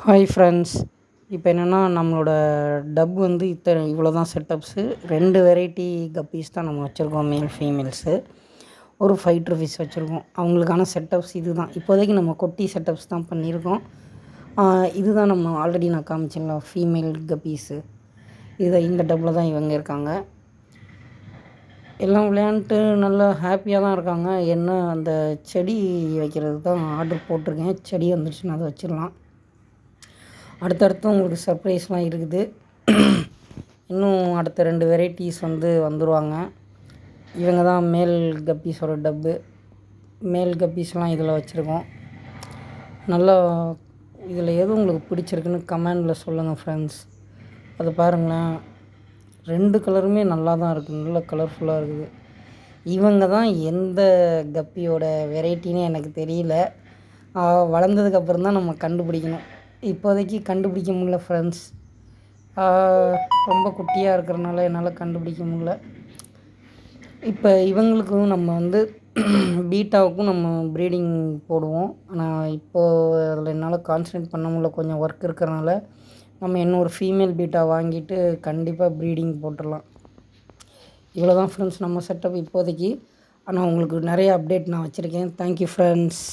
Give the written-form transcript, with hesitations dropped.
Hi friends. இப்போ என்னென்னா நம்மளோட டப் வந்து இவ்வளோ தான் செட்டப்ஸு. 2 வெரைட்டி கப்பீஸ் தான் நம்ம வச்சுருக்கோம், மேல் ஃபீமேல்ஸு. ஒரு ஃபைட்டர் ஃபிஷ் வச்சுருக்கோம். அவங்களுக்கான செட்டப்ஸ் இது தான். இப்போதைக்கு நம்ம குட்டி செட்டப்ஸ் தான் பண்ணியிருக்கோம். இதுதான் நம்ம ஆல்ரெடி நான் காமிச்சேன்ல ஃபீமேல் கப்பீஸு. இந்த டப்பில் தான் இவங்க இருக்காங்க. எல்லாம் விளையாண்டுட்டு நல்லா ஹாப்பியாக தான் இருக்காங்க. என்ன அந்த செடி வைக்கிறது தான் ஆர்டர் போட்டிருக்கேன். செடி வந்துடுச்சுன்னா அதை வச்சிடலாம். அடுத்தடுத்து உங்களுக்கு சர்ப்ரைஸ்லாம் இருக்குது. இன்னும் அடுத்த 2 வெரைட்டிஸ் வந்துருவாங்க. இவங்க தான் மேல் கப்பீஸோட டப்பு. மேல் கப்பீஸ்லாம் இதில் வச்சுருக்கோம். நல்லா இதில் எது உங்களுக்கு பிடிச்சிருக்குன்னு கமெண்டில் சொல்லுங்கள் ஃப்ரெண்ட்ஸ். அதை பாருங்களேன், 2 கலருமே நல்லா தான் இருக்குது. நல்ல கலர்ஃபுல்லாக இருக்குது. இவங்க தான் எந்த கப்பியோட வெரைட்டின்னு எனக்கு தெரியல. வளர்ந்ததுக்கப்புறம் தான் நம்ம கண்டுபிடிக்கணும். இப்போதைக்கு கண்டுபிடிக்க முடியல ஃப்ரெண்ட்ஸ். ரொம்ப குட்டியாக இருக்கிறனால என்னால் கண்டுபிடிக்க முடியல. இப்போ இவங்களுக்கும் நம்ம பீட்டாவுக்கும் நம்ம ப்ரீடிங் போடுவோம். ஆனால் இப்போது அதில் என்னால் கான்சன்ட்ரேட் பண்ண முடியல, கொஞ்சம் ஒர்க் இருக்கிறனால. நம்ம இன்னொரு ஃபீமேல் பீட்டா வாங்கிட்டு கண்டிப்பாக ப்ரீடிங் போட்டுடலாம். இவ்வளோ தான் ஃப்ரெண்ட்ஸ் நம்ம செட்டப் இப்போதைக்கு. ஆனால் உங்களுக்கு நிறைய அப்டேட் நான் வச்சுருக்கேன். Thank you friends.